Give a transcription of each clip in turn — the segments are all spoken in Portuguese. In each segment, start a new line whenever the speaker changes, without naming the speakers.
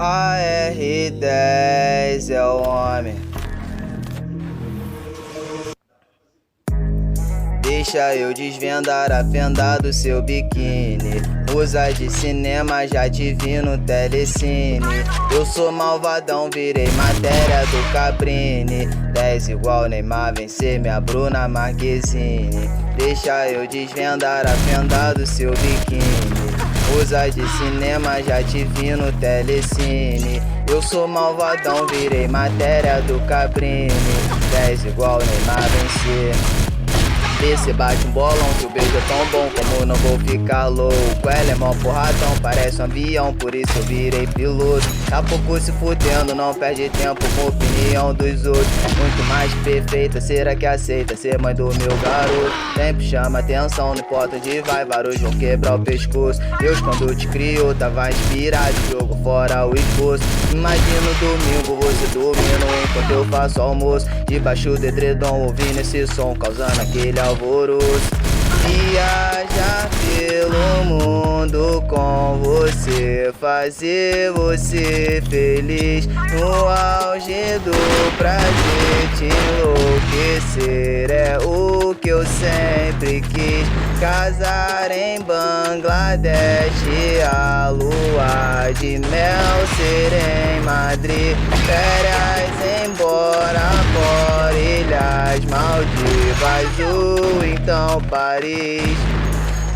AR10 é o homem. Deixa eu desvendar a fenda do seu biquíni. Usa de cinema, já te vi no telecine. Eu sou malvadão, virei matéria do Cabrini. 10 igual Neymar, vencer minha Bruna Marquezine. Deixa eu desvendar a fenda do seu biquíni. Usa de cinema, já te vi no telecine. Eu sou malvadão, virei matéria do Cabrini. 10 igual Neymar, vencer. Cê bate um bolão, que o beijo é tão bom como não vou ficar louco. Ela é mó porradão, parece um avião, por isso eu virei piloto. Tá pouco se fudendo, não perde tempo com a opinião dos outros. Muito mais perfeita, será que aceita ser mãe do meu garoto? Sempre chama atenção, não importa onde vai, vários vão quebrar o pescoço. Deus quando te criou, tava inspirado, jogo fora o esforço. Imagina domingo, você dormindo enquanto eu faço almoço. Debaixo do edredom, ouvindo esse som, causando aquele alvoroço. Viajar pelo mundo com você, fazer você feliz. No auge do prazer, te enlouquecer é o que eu sempre quis. Casar em Bangladesh, a lua de mel ser em Madrid. Férias embora por Ilhas Maldivas ou então Paris.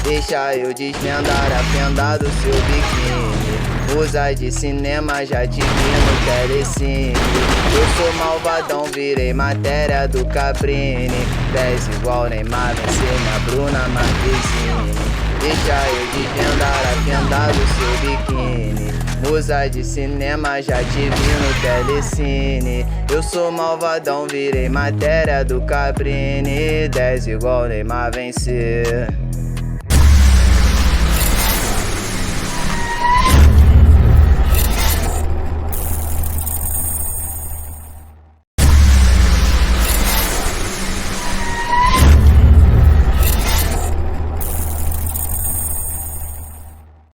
Deixa eu desvendar a fenda do seu biquíni. Usa de cinema, já te vi no telecine. Eu sou malvadão, virei matéria do Cabrini. 10 igual Neymar, vencer minha Bruna Marquezine. Deixa eu desvendar a fenda do seu biquíni. Musa de cinema, já te vi no telecine. Eu sou malvadão, virei matéria do Cabrini. 10 igual Neymar, vencer.